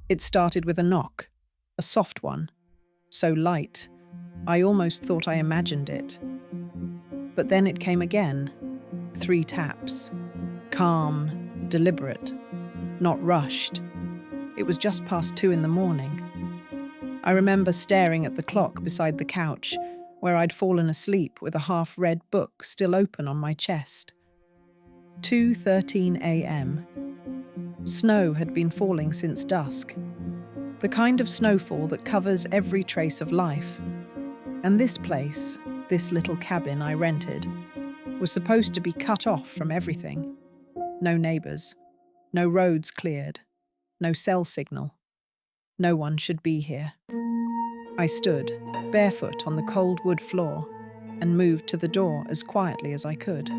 It started with a knock, a soft one, so light, I almost thought I imagined it. But then it came again, 3 taps, calm, deliberate, not rushed. It was just past 2 in the morning. I remember staring at the clock beside the couch, where I'd fallen asleep with a half-read book still open on my chest. 2:13 a.m. Snow had been falling since dusk. The kind of snowfall that covers every trace of life. And this place, this little cabin I rented, was supposed to be cut off from everything. No neighbours, no roads cleared, no cell signal. No one should be here. I stood, barefoot on the cold wood floor, and moved to the door as quietly as I could.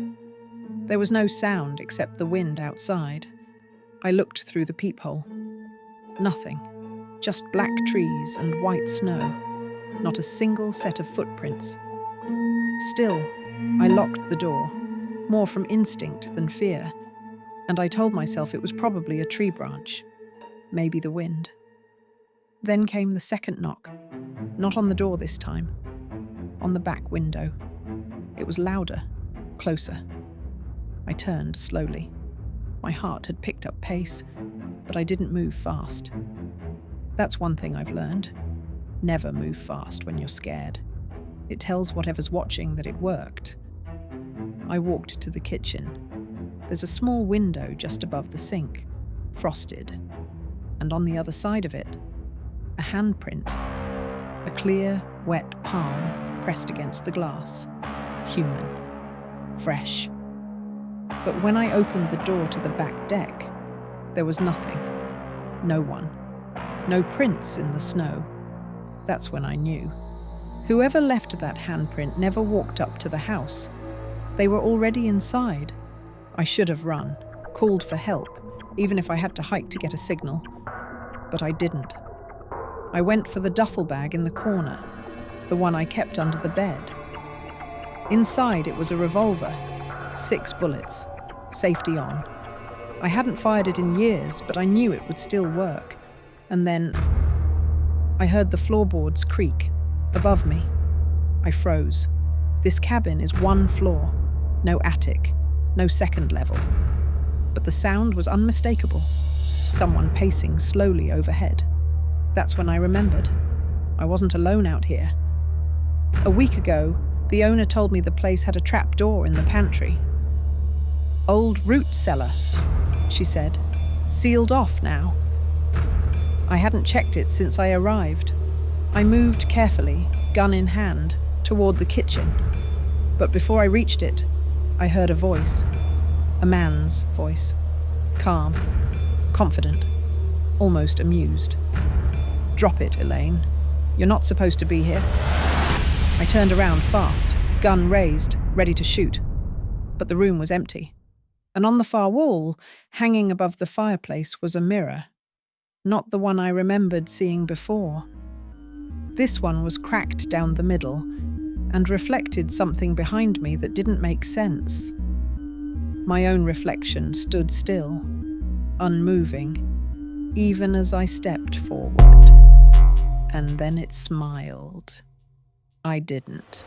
There was no sound except the wind outside. I looked through the peephole. Nothing, just black trees and white snow, not a single set of footprints. Still, I locked the door, more from instinct than fear, and I told myself it was probably a tree branch, maybe the wind. Then came the second knock, not on the door this time, on the back window. It was louder, closer. I turned slowly. My heart had picked up pace, but I didn't move fast. That's one thing I've learned. Never move fast when you're scared. It tells whatever's watching that it worked. I walked to the kitchen. There's a small window just above the sink, frosted, and on the other side of it, a handprint, a clear, wet palm pressed against the glass. Human. Fresh. But when I opened the door to the back deck, there was nothing. No one. No prints in the snow. That's when I knew. Whoever left that handprint never walked up to the house. They were already inside. I should have run, called for help, even if I had to hike to get a signal. But I didn't. I went for the duffel bag in the corner, the one I kept under the bed. Inside it was a revolver, 6 bullets, safety on. I hadn't fired it in years, but I knew it would still work. And then I heard the floorboards creak above me. I froze. This cabin is 1 floor, no attic, no second level. But the sound was unmistakable. Someone pacing slowly overhead. That's when I remembered. I wasn't alone out here. A week ago, the owner told me the place had a trap door in the pantry. Old root cellar, she said. Sealed off now. I hadn't checked it since I arrived. I moved carefully, gun in hand, toward the kitchen. But before I reached it, I heard a voice. A man's voice. Calm, confident, almost amused. "Drop it, Elaine. You're not supposed to be here." I turned around fast, gun raised, ready to shoot. But the room was empty. And on the far wall, hanging above the fireplace, was a mirror. Not the one I remembered seeing before. This one was cracked down the middle and reflected something behind me that didn't make sense. My own reflection stood still, unmoving, even as I stepped forward. And then it smiled. I didn't.